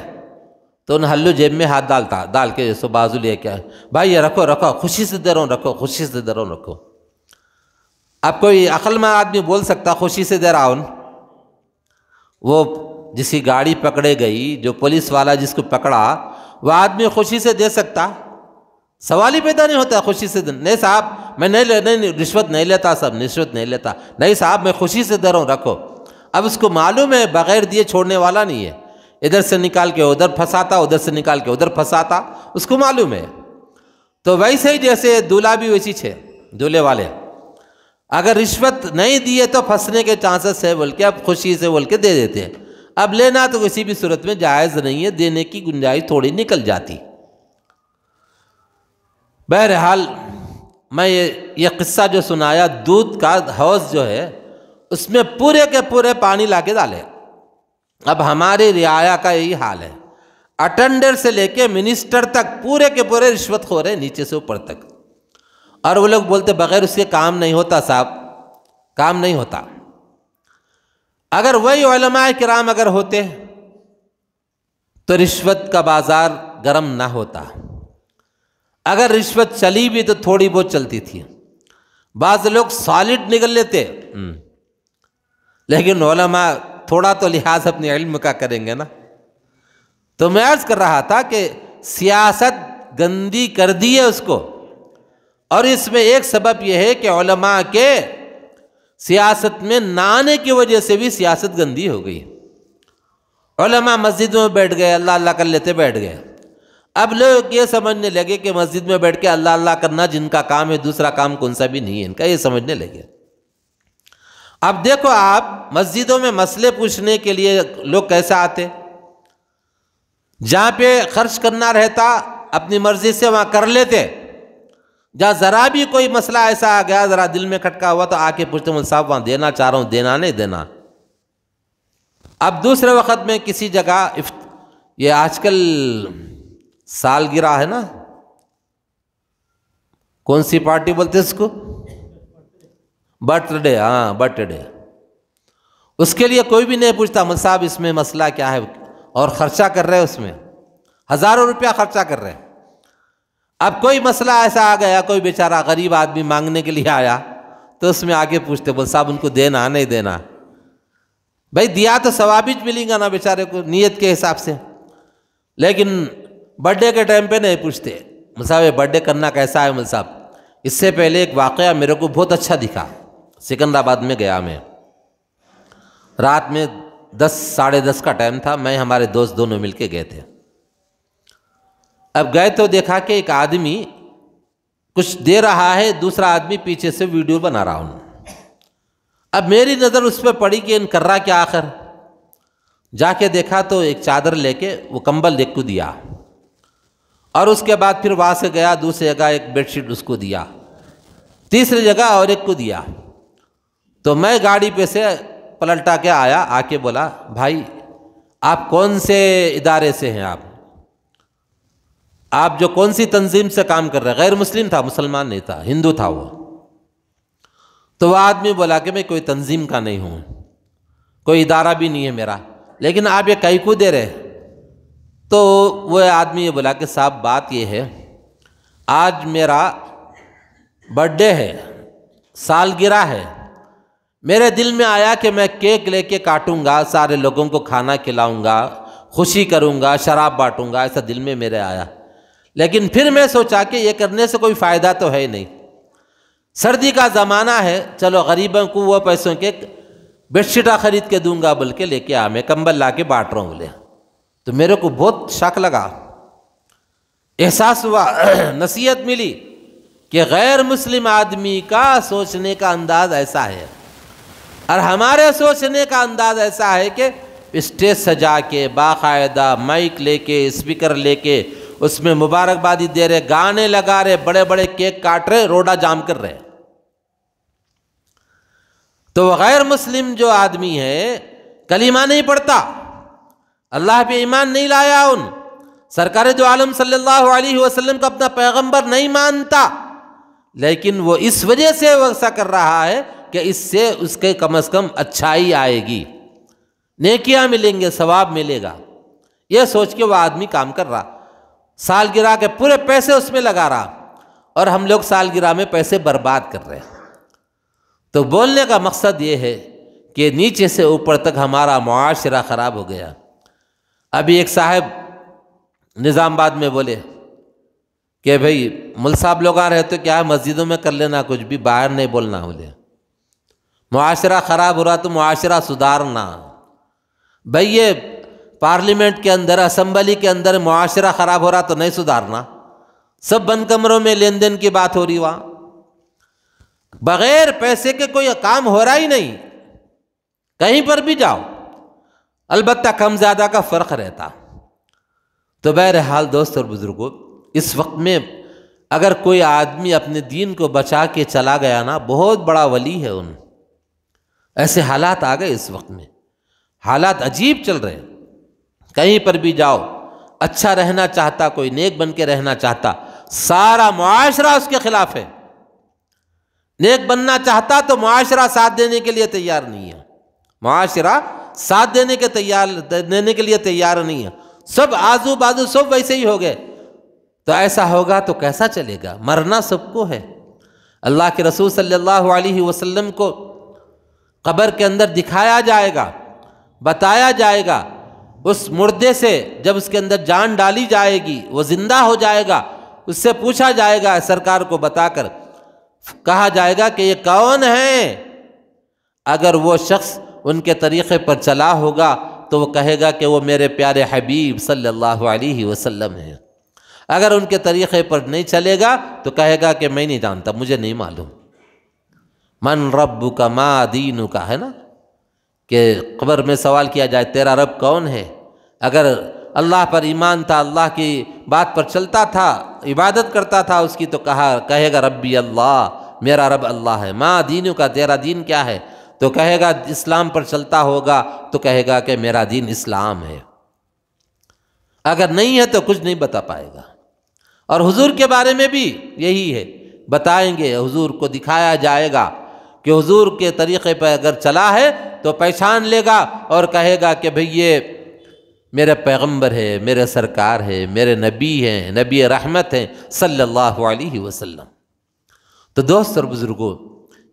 تو ان ہلو جیب میں ہاتھ ڈال کے جو سو بازو لے کے آئے، بھائی یہ رکھو رکھو، خوشی سے دے رہا ہوں، رکھو خوشی سے دے رہا ہوں، رکھو۔ اب کوئی عقل مند آدمی بول سکتا خوشی سے دے رہا ہوں؟ وہ جس کی گاڑی پکڑے گئی، جو پولیس والا جس کو پکڑا، وہ آدمی خوشی سے دے سکتا؟ سوال ہی پیدا نہیں ہوتا خوشی سے نہیں صاحب میں نہیں رشوت نہیں لیتا، صاحب رشوت نہیں لیتا، نہیں صاحب میں خوشی سے دے رہا ہوں، رکھو۔ اب اس کو معلوم ہے بغیر دیے چھوڑنے والا نہیں ہے، ادھر سے نکال کے ادھر پھنساتا، ادھر سے نکال کے ادھر پھنساتا، اس کو معلوم ہے۔ تو ویسے ہی جیسے دولہا بھی ویسی ہے، دولہے والے اگر رشوت نہیں دیے تو پھنسنے کے چانسز ہے بول کے اب خوشی سے بول کے دے دیتے ہیں۔ اب لینا تو کسی بھی صورت میں جائز نہیں ہے، دینے کی گنجائش تھوڑی نکل جاتی۔ بہرحال میں یہ قصہ جو سنایا، دودھ کا حوض جو ہے اس میں پورے کے پورے پانی لا کے ڈالے، اب ہماری رعایا کا یہی حال ہے، اٹینڈر سے لے کے منسٹر تک پورے کے پورے رشوت خور ہیں، نیچے سے اوپر تک. اور وہ لوگ بولتے بغیر اس کے کام نہیں ہوتا صاحب، کام نہیں ہوتا. اگر وہی علماء کرام اگر ہوتے تو رشوت کا بازار گرم نہ ہوتا. اگر رشوت چلی بھی تو تھوڑی بہت چلتی تھی، بعض لوگ سالڈ نکل لیتے، لیکن علماء تھوڑا تو لحاظ اپنے علم کا کریں گے نا. تو میں عرض کر رہا تھا کہ سیاست گندی کر دی ہے اس کو، اور اس میں ایک سبب یہ ہے کہ علماء کے سیاست میں نہ آنے کی وجہ سے بھی سیاست گندی ہو گئی. علماء مسجدوں میں بیٹھ گئے، اللہ اللہ کر لیتے بیٹھ گئے. اب لوگ یہ سمجھنے لگے کہ مسجد میں بیٹھ کے اللہ اللہ کرنا جن کا کام ہے، دوسرا کام کون سا بھی نہیں ہے ان کا، یہ سمجھنے لگے. اب دیکھو آپ مسجدوں میں مسئلے پوچھنے کے لیے لوگ کیسے آتے، جہاں پہ خرچ کرنا رہتا اپنی مرضی سے وہاں کر لیتے، جہاں ذرا بھی کوئی مسئلہ ایسا آ گیا ذرا دل میں کھٹکا ہوا تو آ کے پوچھتے مول صاحب وہاں دینا چاہ رہا ہوں، دینا نہیں دینا. اب دوسرے وقت میں کسی جگہ یہ آج کل سالگرہ ہے نا، کون سی پارٹی بولتے اس کو، برتھ ڈے، ہاں برتھ ڈے، اس کے لیے کوئی بھی نہیں پوچھتا مول صاحب اس میں مسئلہ کیا ہے، اور خرچہ کر رہے اس میں ہزاروں روپیہ خرچہ کر رہے. اب کوئی مسئلہ ایسا آ گیا، کوئی بیچارہ غریب آدمی مانگنے کے لیے آیا تو اس میں آگے پوچھتے بول صاحب ان کو دینا نہیں دینا. بھائی دیا تو ثواب ہی ملیں گا نا بیچارے کو نیت کے حساب سے، لیکن برتھ ڈے کے ٹائم پہ نہیں پوچھتے مول صاحب یہ برتھ ڈے کرنا کیسا ہے مول صاحب. اس سے پہلے ایک واقعہ میرے کو بہت اچھا دکھا، سکندرآباد میں گیا میں، رات میں 10 ساڑھے 10 کا ٹائم تھا، میں ہمارے دوست دونوں مل کے گئے تھے. اب گئے تو دیکھا کہ ایک آدمی کچھ دے رہا ہے، دوسرا آدمی پیچھے سے ویڈیو بنا رہا ہوں. اب میری نظر اس پہ پڑی کہ ان کر رہا کیا آخر. جا کے دیکھا تو ایک چادر لے کے وہ کمبل ایک کو دیا، اور اس کے بعد پھر وہاں سے گیا دوسری جگہ ایک بیڈ شیٹ اس کو دیا، تیسری جگہ اور ایک کو دیا. تو میں گاڑی پہ سے پلٹا کے آیا، آ کے بولا بھائی آپ کون سے ادارے سے ہیں، آپ جو کون سی تنظیم سے کام کر رہے ہیں؟ غیر مسلم تھا، مسلمان نہیں تھا، ہندو تھا وہ. تو وہ آدمی بولا کہ میں کوئی تنظیم کا نہیں ہوں، کوئی ادارہ بھی نہیں ہے میرا، لیکن آپ یہ کئی کو دے رہے. تو وہ آدمی یہ بولا کہ صاحب بات یہ ہے آج میرا برتھ ڈے ہے، سالگرہ ہے، میرے دل میں آیا کہ میں کیک لے کے کاٹوں گا، سارے لوگوں کو کھانا کھلاؤں گا، خوشی کروں گا، شراب بانٹوں گا، ایسا دل میں میرے آیا. لیکن پھر میں سوچا کہ یہ کرنے سے کوئی فائدہ تو ہے نہیں، سردی کا زمانہ ہے، چلو غریبوں کو وہ پیسوں کے بیڈ شیٹاں خرید کے دوں گا، بلکہ لے کے میں کمبل لا کے بانٹ رہا ہوں بولے. تو میرے کو بہت شک لگا، احساس ہوا، نصیحت ملی کہ غیر مسلم آدمی کا سوچنے کا انداز ایسا ہے، اور ہمارے سوچنے کا انداز ایسا ہے کہ اسٹیج سجا کے باقاعدہ مائک لے کے اسپیکر لے کے اس میں مبارکبادی دے رہے، گانے لگا رہے، بڑے بڑے کیک کاٹ رہے، روڈا جام کر رہے. تو غیر مسلم جو آدمی ہے کلمہ نہیں پڑھتا، اللہ پہ ایمان نہیں لایا، ان سرکار دو عالم صلی اللہ علیہ وسلم کا اپنا پیغمبر نہیں مانتا، لیکن وہ اس وجہ سے ایسا کر رہا ہے کہ اس سے اس کے کم از کم اچھائی آئے گی، نیکیاں ملیں گے، ثواب ملے گا، یہ سوچ کے وہ آدمی کام کر رہا، سالگرہ کے پورے پیسے اس میں لگا رہا، اور ہم لوگ سالگرہ میں پیسے برباد کر رہے ہیں. تو بولنے کا مقصد یہ ہے کہ نیچے سے اوپر تک ہمارا معاشرہ خراب ہو گیا. ابھی ایک صاحب نظام آباد میں بولے کہ بھئی مل صاحب لوگ آ رہے تو کیا مسجدوں میں کر لینا، کچھ بھی باہر نہیں بولنا. بولے معاشرہ خراب ہو رہا تو معاشرہ سدھارنا. بھئی یہ پارلیمنٹ کے اندر، اسمبلی کے اندر معاشرہ خراب ہو رہا تو نہیں سدھارنا، سب بند کمروں میں لین دین کی بات ہو رہی، وہاں بغیر پیسے کے کوئی کام ہو رہا ہی نہیں، کہیں پر بھی جاؤ، البتہ کم زیادہ کا فرق رہتا. تو بہرحال دوست اور بزرگوں، اس وقت میں اگر کوئی آدمی اپنے دین کو بچا کے چلا گیا نا، بہت بڑا ولی ہے. ان ایسے حالات آ گئے اس وقت میں. حالات عجیب چل رہے ہیں، کہیں پر بھی جاؤ، اچھا رہنا چاہتا، کوئی نیک بن کے رہنا چاہتا، سارا معاشرہ اس کے خلاف ہے۔ نیک بننا چاہتا تو معاشرہ ساتھ دینے کے لیے تیار نہیں ہے، معاشرہ ساتھ دینے کے لیے تیار نہیں ہے، سب آزو بازو سب ویسے ہی ہو گئے، تو ایسا ہوگا تو کیسا چلے گا؟ مرنا سب کو ہے۔ اللہ کے رسول صلی اللہ علیہ وسلم کو قبر کے اندر دکھایا جائے گا، بتایا جائے گا، اس مردے سے جب اس کے اندر جان ڈالی جائے گی وہ زندہ ہو جائے گا، اس سے پوچھا جائے گا سرکار کو بتا کر، کہا جائے گا کہ یہ کون ہے؟ اگر وہ شخص ان کے طریقے پر چلا ہوگا تو وہ کہے گا کہ وہ میرے پیارے حبیب صلی اللہ علیہ وسلم ہیں، اگر ان کے طریقے پر نہیں چلے گا تو کہے گا کہ میں نہیں جانتا، مجھے نہیں معلوم۔ من ربک ما دینک، ہے نا کہ قبر میں سوال کیا جائے تیرا رب کون ہے؟ اگر اللہ پر ایمان تھا، اللہ کی بات پر چلتا تھا، عبادت کرتا تھا اس کی، تو کہے گا ربی اللہ، میرا رب اللہ ہے۔ ما دینک، تیرا دین کیا ہے؟ تو کہے گا اسلام پر چلتا ہوگا تو کہے گا کہ میرا دین اسلام ہے، اگر نہیں ہے تو کچھ نہیں بتا پائے گا۔ اور حضور کے بارے میں بھی یہی ہے، بتائیں گے، حضور کو دکھایا جائے گا کہ حضور کے طریقے پر اگر چلا ہے تو پہچان لے گا اور کہے گا کہ بھئی یہ میرے پیغمبر ہے، میرے سرکار ہے، میرے نبی ہیں، نبی رحمت ہیں صلی اللہ علیہ وسلم۔ تو دوست اور بزرگوں،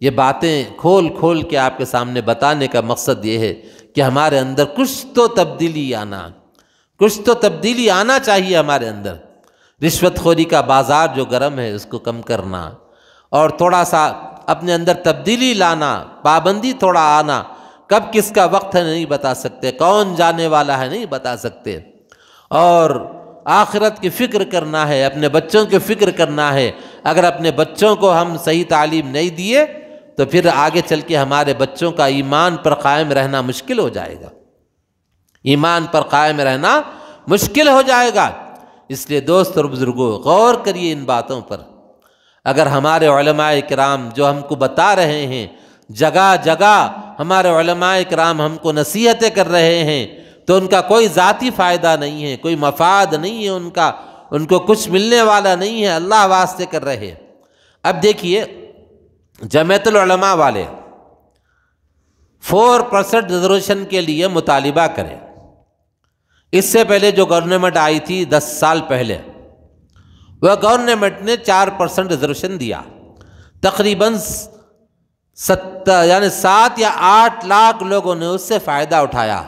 یہ باتیں کھول کھول کے آپ کے سامنے بتانے کا مقصد یہ ہے کہ ہمارے اندر کچھ تو تبدیلی آنا چاہیے ہمارے اندر۔ رشوت خوری کا بازار جو گرم ہے اس کو کم کرنا، اور تھوڑا سا اپنے اندر تبدیلی لانا، پابندی تھوڑا آنا۔ کب کس کا وقت ہے نہیں بتا سکتے، کون جانے والا ہے نہیں بتا سکتے، اور آخرت کی فکر کرنا ہے، اپنے بچوں کی فکر کرنا ہے۔ اگر اپنے بچوں کو ہم صحیح تعلیم نہیں دیے تو پھر آگے چل کے ہمارے بچوں کا ایمان پر قائم رہنا مشکل ہو جائے گا، ایمان پر قائم رہنا مشکل ہو جائے گا۔ اس لیے دوست اور بزرگوں، غور کریے ان باتوں پر۔ اگر ہمارے علماء کرام جو ہم کو بتا رہے ہیں، جگہ جگہ ہمارے علماء کرام ہم کو نصیحتیں کر رہے ہیں، تو ان کا کوئی ذاتی فائدہ نہیں ہے، کوئی مفاد نہیں ہے ان کو کچھ ملنے والا نہیں ہے، اللہ واسطے کر رہے ہیں۔ اب دیکھیے، جمعیت العلماء والے 4% ریزرویشن کے لیے مطالبہ کریں۔ اس سے پہلے جو گورنمنٹ آئی تھی 10 سال پہلے، وہ گورنمنٹ نے 4% ریزرویشن دیا، تقریباً 7 یا 8 لاکھ لوگوں نے اس سے فائدہ اٹھایا۔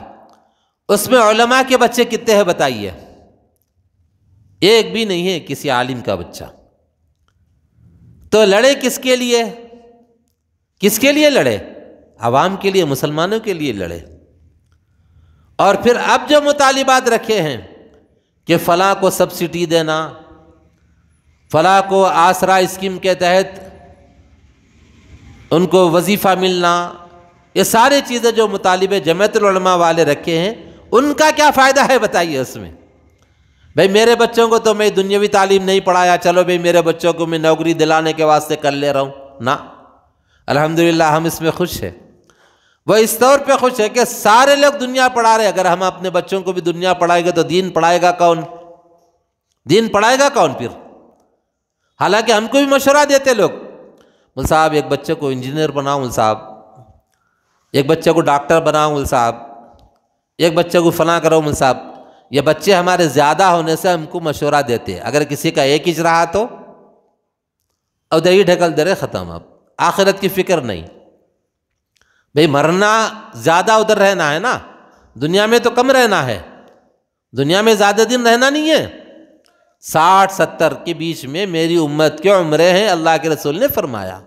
اس میں علماء کے بچے کتنے ہیں بتائیے؟ ایک بھی نہیں ہے کسی عالم کا بچہ۔ تو لڑے کس کے لیے؟ کس کے لیے لڑے؟ عوام کے لیے، مسلمانوں کے لیے لڑے۔ اور پھر اب جو مطالبات رکھے ہیں کہ فلاں کو سبسڈی دینا، فلاں کو آسرا اسکیم کے تحت ان کو وظیفہ ملنا، یہ ساری چیزیں جو مطالبے جمعیت العلماء والے رکھے ہیں، ان کا کیا فائدہ ہے بتائیے اس میں؟ بھئی میرے بچوں کو تو میں دنیاوی تعلیم نہیں پڑھایا، چلو بھئی میرے بچوں کو میں نوکری دلانے کے واسطے کر لے رہا ہوں، نہ، الحمدللہ ہم اس میں خوش ہیں۔ وہ اس طور پہ خوش ہے کہ سارے لوگ دنیا پڑھا رہے، اگر ہم اپنے بچوں کو بھی دنیا پڑھائیں گے تو دین پڑھائے گا کون؟ دین پڑھائے گا کون پھر؟ حالانکہ ہم کو بھی مشورہ دیتے لوگ، مول صاحب ایک بچے کو انجینئر بناؤ، مول صاحب ایک بچے کو ڈاکٹر بناؤ، مول صاحب ایک بچے کو فلاں کرو، مول صاحب۔ یہ بچے ہمارے زیادہ ہونے سے ہم کو مشورہ دیتے ہیں، اگر کسی کا ایک ہی رہا تو ادھر ہی ڈھکل دے رہے، ختم۔ اب آخرت کی فکر نہیں، بھئی مرنا زیادہ ادھر رہنا ہے نا، دنیا میں تو کم رہنا ہے، دنیا میں زیادہ دن رہنا نہیں ہے۔ 60-70 کے بیچ میں میری امت کے عمریں ہیں، اللہ کے رسول نے فرمایا۔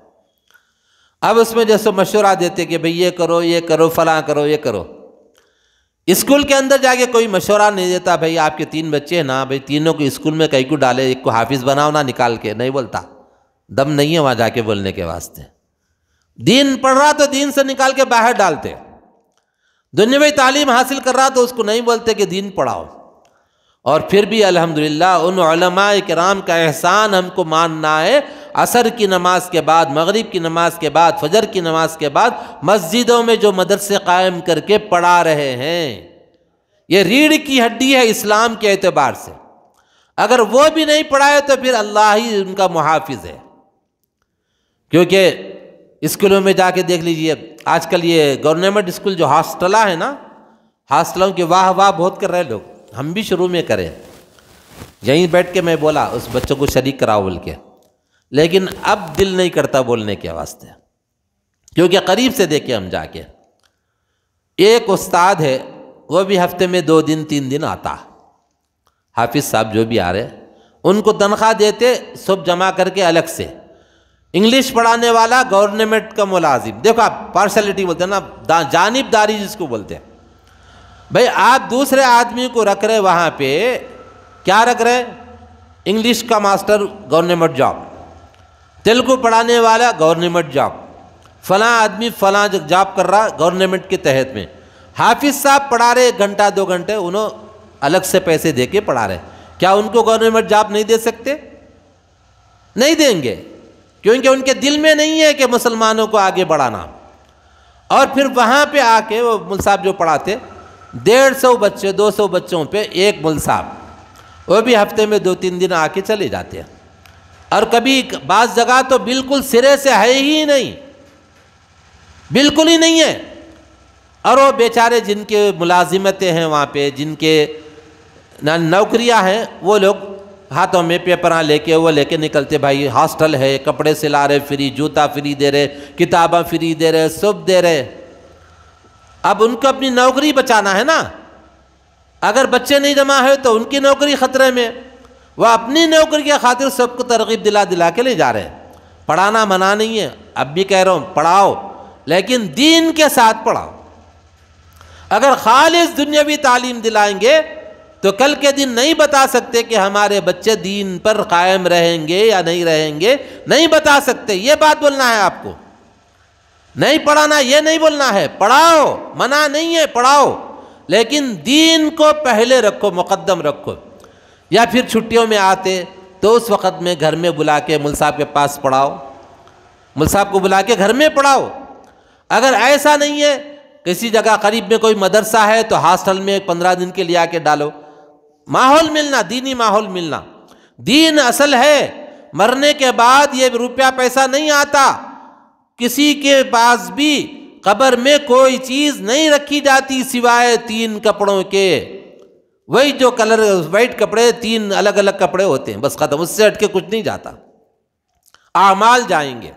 اب اس میں جیسے مشورہ دیتے کہ بھئی یہ کرو، یہ کرو، فلاں کرو، یہ کرو۔ اسکول کے اندر جا کے کوئی مشورہ نہیں دیتا، بھئی آپ کے 3 بچے ہیں نا، بھئی تینوں کو اسکول میں کئی کو ڈالے، ایک کو حافظ بناؤ نا نکال کے، نہیں بولتا، دم نہیں ہے وہاں جا کے بولنے کے واسطے۔ دین پڑھ رہا تو دین سے نکال کے باہر ڈالتے، دنیاوی تعلیم حاصل کر رہا تو اس کو نہیں بولتے کہ دین پڑھاؤ۔ اور پھر بھی الحمدللہ ان علماء کرام کا احسان ہم کو ماننا ہے، عصر کی نماز کے بعد، مغرب کی نماز کے بعد، فجر کی نماز کے بعد مسجدوں میں جو مدرسے قائم کر کے پڑھا رہے ہیں، یہ ریڑھ کی ہڈی ہے اسلام کے اعتبار سے۔ اگر وہ بھی نہیں پڑھائے تو پھر اللہ ہی ان کا محافظ ہے۔ کیونکہ اسکولوں میں جا کے دیکھ لیجئے، آج کل یہ گورنمنٹ اسکول جو ہاسٹلہ ہے نا، ہاسٹلوں کی واہ واہ بہت کر رہے لوگ، ہم بھی شروع میں کریں۔ یہیں بیٹھ کے میں بولا اس بچوں کو شریک کراؤ بول کے، لیکن اب دل نہیں کرتا بولنے کے واسطے، کیونکہ قریب سے دیکھے ہم جا کے۔ ایک استاد ہے، وہ بھی ہفتے میں 2 دن 3 دن آتا، حافظ صاحب جو بھی آ رہے، ان کو تنخواہ دیتے سب جمع کر کے الگ سے۔ انگلش پڑھانے والا گورنمنٹ کا ملازم، دیکھو آپ پارشلٹی بولتے ہیں نا، جانب داری جس کو بولتے ہیں۔ بھئی آپ دوسرے آدمی کو رکھ رہے وہاں پہ، کیا رکھ رہے؟ انگلش کا ماسٹر گورنمنٹ جاب، تیلگو پڑھانے والا گورنمنٹ جاب، فلاں آدمی فلاں جاب کر رہا گورنمنٹ کے تحت میں۔ حافظ صاحب پڑھا رہے 1 گھنٹہ 2 گھنٹے، انہوں الگ سے پیسے دے کے پڑھا رہے، کیا ان کو گورنمنٹ جاب نہیں دے سکتے؟ نہیں دیں گے، کیونکہ ان کے دل میں نہیں ہے کہ مسلمانوں کو آگے بڑھانا۔ اور پھر وہاں پہ آ کے وہ مول صاحب جو پڑھاتے 150 بچے 200 بچوں پہ ایک مول صاحب، وہ بھی ہفتے میں 2-3 دن آ کے چلے جاتے ہیں۔ اور کبھی بعض جگہ تو بالکل سرے سے ہے ہی نہیں، بالکل ہی نہیں ہے۔ اور وہ بیچارے جن کے ملازمتیں ہیں وہاں پہ، جن کے نوکریاں ہیں، وہ لوگ ہاتھوں میں پیپراں لے کے وہ لے کے نکلتے، بھائی ہاسٹل ہے، کپڑے سلا رہے فری، جوتا فری دے رہے، کتاباں فری دے رہے، سب دے رہے۔ اب ان کو اپنی نوکری بچانا ہے نا، اگر بچے نہیں جمع ہوئے تو ان کی نوکری خطرے میں، وہ اپنی نوکری کے خاطر سب کو ترغیب دلا کے لے جا رہے ہیں۔ پڑھانا منع نہیں ہے، اب بھی کہہ رہا ہوں پڑھاؤ، لیکن دین کے ساتھ پڑھاؤ۔ اگر خالص دنیاوی تعلیم دلائیں گے تو کل کے دن نہیں بتا سکتے کہ ہمارے بچے دین پر قائم رہیں گے یا نہیں رہیں گے، نہیں بتا سکتے۔ یہ بات بولنا ہے آپ کو، نہیں پڑھانا یہ نہیں بولنا ہے، پڑھاؤ، منع نہیں ہے پڑھاؤ، لیکن دین کو پہلے رکھو، مقدم رکھو۔ یا پھر چھٹیوں میں آتے تو اس وقت میں گھر میں بلا کے مول صاحب کے پاس پڑھاؤ، مول صاحب کو بلا کے گھر میں پڑھاؤ۔ اگر ایسا نہیں ہے، کسی جگہ قریب میں کوئی مدرسہ ہے تو ہاسٹل میں 15 دن کے لیے آ کے ڈالو۔ ماحول ملنا، دینی ماحول ملنا، دین اصل ہے۔ مرنے کے بعد یہ روپیہ پیسہ نہیں آتا، کسی کے پاس بھی قبر میں کوئی چیز نہیں رکھی جاتی سوائے 3 کپڑوں کے، وہی جو کلر وائٹ کپڑے، 3 الگ الگ کپڑے ہوتے ہیں، بس ختم، اس سے ہٹ کے کچھ نہیں جاتا۔ اعمال جائیں گے،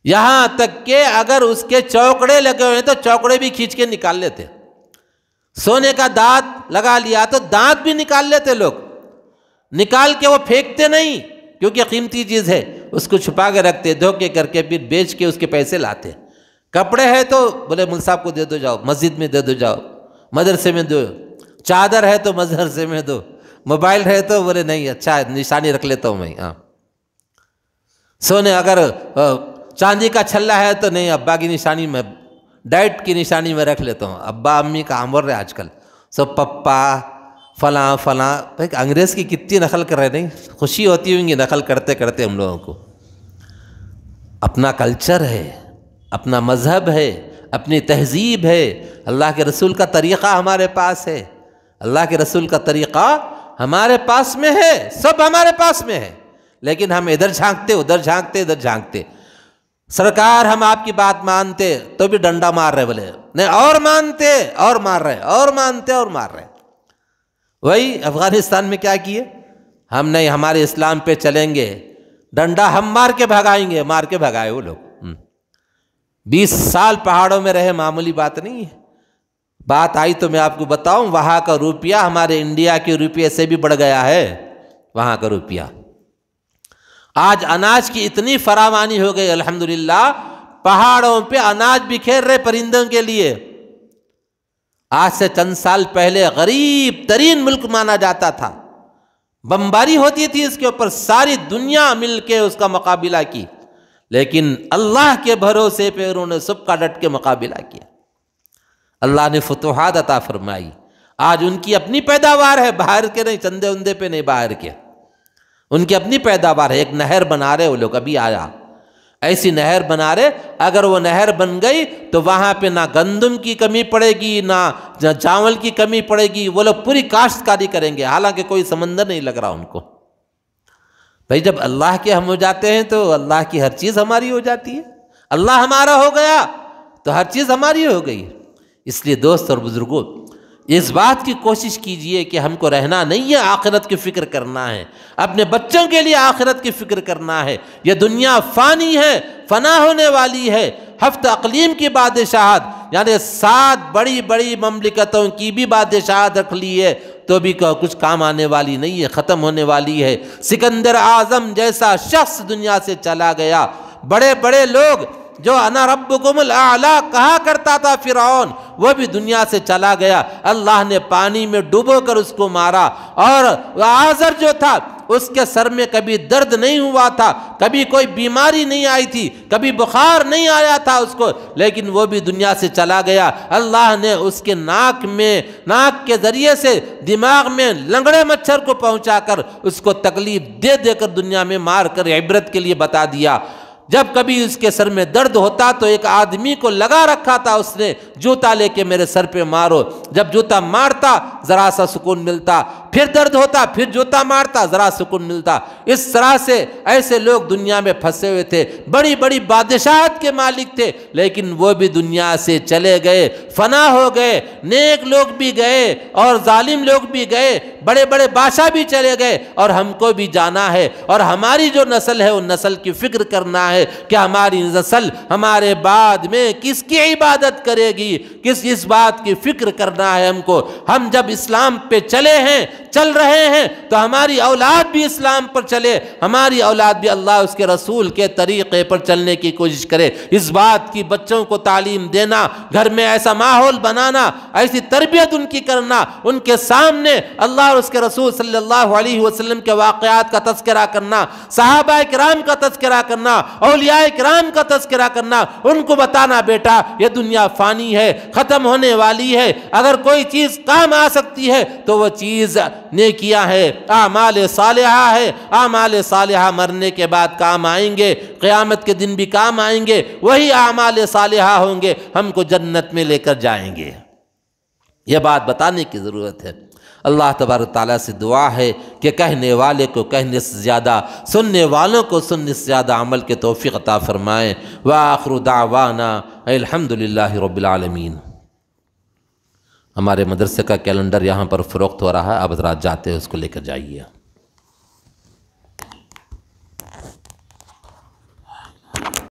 یہاں تک کہ اگر اس کے چوکڑے لگے ہوئے ہیں تو چوکڑے بھی کھینچ کے نکال لیتے، سونے کا دانت لگا لیا تو دانت بھی نکال لیتے لوگ، نکال کے وہ پھینکتے نہیں، کیونکہ قیمتی چیز ہے، اس کو چھپا کے رکھتے، دھوکے کر کے پھر بیچ کے اس کے پیسے لاتے۔ کپڑے ہے تو بولے مول صاحب کو دے دو جاؤ، مسجد میں دے دو جاؤ، مدرسے میں دو، چادر ہے تو مدرسے میں دو، موبائل ہے تو بولے نہیں اچھا نشانی رکھ لیتا ہوں میں۔ ہاں سونے، اگر چاندی کا چھلا ہے تو نہیں، ابا کی نشانی میں، ڈیڈ کی نشانی میں رکھ لیتا ہوں۔ ابا امی کا عام رہے آج کل سب پپا فلاں فلاں، انگریز کی کتنی نقل کر رہے، نہیں خوشی ہوتی ہوں گی نقل کرتے کرتے ہم لوگوں کو۔ اپنا کلچر ہے، اپنا مذہب ہے، اپنی تہذیب ہے، اللہ کے رسول کا طریقہ ہمارے پاس ہے، اللہ کے رسول کا طریقہ ہمارے پاس میں ہے، سب ہمارے پاس میں ہے، لیکن ہم ادھر جھانکتے ادھر جھانکتے ادھر جھانکتے۔ سرکار ہم آپ کی بات مانتے تو بھی ڈنڈا مار رہے، بولے نہیں اور مانتے اور مار رہے، اور مانتے اور مار رہے۔ وہی افغانستان میں کیا کیے، ہم نہیں، ہمارے اسلام پہ چلیں گے، ڈنڈا ہم مار کے بھگائیں گے، مار کے بھگائے وہ لوگ۔ 20 سال پہاڑوں میں رہے، معمولی بات نہیں ہے۔ بات آئی تو میں آپ کو بتاؤں، وہاں کا روپیہ ہمارے انڈیا کے روپیے سے بھی بڑھ گیا ہے، وہاں کا روپیہ۔ آج اناج کی اتنی فراوانی ہو گئی الحمدللہ، پہاڑوں پہ اناج بکھیر رہے پرندوں کے لیے۔ آج سے چند سال پہلے غریب ترین ملک مانا جاتا تھا، بمباری ہوتی تھی اس کے اوپر، ساری دنیا مل کے اس کا مقابلہ کی، لیکن اللہ کے بھروسے پہ انہوں نے سب کا ڈٹ کے مقابلہ کیا، اللہ نے فتوحات عطا فرمائی۔ آج ان کی اپنی پیداوار ہے، باہر کے نہیں، چندے اندے پہ نہیں، باہر کے، ان کی اپنی پیداوار ہے. ایک نہر بنا رہے وہ لوگ، ابھی آیا ایسی نہر بنا رہے. اگر وہ نہر بن گئی تو وہاں پہ نہ گندم کی کمی پڑے گی نہ چاول کی کمی پڑے گی. وہ لوگ پوری کاشتکاری کریں گے، حالانکہ کوئی سمندر نہیں لگ رہا ان کو. بھائی جب اللہ کے ہم ہو جاتے ہیں تو اللہ کی ہر چیز ہماری ہو جاتی ہے. اللہ ہمارا ہو گیا تو ہر چیز ہماری ہو گئی. اس لیے دوست اور بزرگوں، اس بات کی کوشش کیجئے کہ ہم کو رہنا نہیں ہے، آخرت کی فکر کرنا ہے، اپنے بچوں کے لیے آخرت کی فکر کرنا ہے. یہ دنیا فانی ہے، فنا ہونے والی ہے. ہفت اقلیم کی بادشاہت یعنی 7 بڑی بڑی مملکتوں کی بھی بادشاہت رکھ لی ہے تو بھی کچھ کام آنے والی نہیں ہے، ختم ہونے والی ہے. سکندر اعظم جیسا شخص دنیا سے چلا گیا. بڑے بڑے لوگ جو انا ربکم الاعلی کہا کرتا تھا فرعون، وہ بھی دنیا سے چلا گیا. اللہ نے پانی میں ڈوبو کر اس کو مارا. اور آزر جو تھا اس کے سر میں کبھی درد نہیں ہوا تھا، کبھی کوئی بیماری نہیں آئی تھی، کبھی بخار نہیں آیا تھا اس کو، لیکن وہ بھی دنیا سے چلا گیا. اللہ نے اس کے ناک کے ذریعے سے دماغ میں لنگڑے مچھر کو پہنچا کر اس کو تکلیف دے دے کر دنیا میں مار کر عبرت کے لیے بتا دیا. جب کبھی اس کے سر میں درد ہوتا تو ایک آدمی کو لگا رکھا تھا اس نے، جوتا لے کے میرے سر پہ مارو. جب جوتا مارتا ذرا سا سکون ملتا، پھر درد ہوتا، پھر جوتا مارتا، ذرا سکون ملتا. اس طرح سے ایسے لوگ دنیا میں پھنسے ہوئے تھے. بڑی بڑی بادشاہت کے مالک تھے لیکن وہ بھی دنیا سے چلے گئے، فنا ہو گئے. نیک لوگ بھی گئے اور ظالم لوگ بھی گئے، بڑے بڑے بادشاہ بھی چلے گئے اور ہم کو بھی جانا ہے. اور ہماری جو نسل ہے ان نسل کی فکر کرنا ہے کہ ہماری نسل ہمارے بعد میں کس کی عبادت کرے گی، اس بات کی فکر کرنا ہے ہم کو. ہم جب اسلام پہ چل رہے ہیں تو ہماری اولاد بھی اسلام پر چلے، ہماری اولاد بھی اللہ اس کے رسول کے طریقے پر چلنے کی کوشش کرے. اس بات کی بچوں کو تعلیم دینا، گھر میں ایسا ماحول بنانا، ایسی تربیت ان کی کرنا، ان کے سامنے اللہ اور اس کے رسول صلی اللہ علیہ وسلم کے واقعات کا تذکرہ کرنا، صحابہ کرام کا تذکرہ کرنا، اولیاء کرام کا تذکرہ کرنا. ان کو بتانا بیٹا یہ دنیا فانی ہے، ختم ہونے والی ہے. اگر کوئی چیز کام آ سکتی ہے تو وہ چیز نیکیاں ہے، اعمال صالحہ ہے. اعمال صالحہ مرنے کے بعد کام آئیں گے، قیامت کے دن بھی کام آئیں گے. وہی اعمال صالحہ ہوں گے، ہم کو جنت میں لے کر جائیں گے. یہ بات بتانے کی ضرورت ہے. اللہ تبارک تعالیٰ سے دعا ہے کہ کہنے والے کو کہنے سے زیادہ، سننے والوں کو سننے سے زیادہ عمل کے توفیق عطا فرمائیں. وآخر دعوانا الحمدللہ رب العالمین. ہمارے مدرسے کا کیلنڈر یہاں پر فروخت ہو رہا ہے، اب حضرات جاتے ہیں اس کو لے کر جائیے.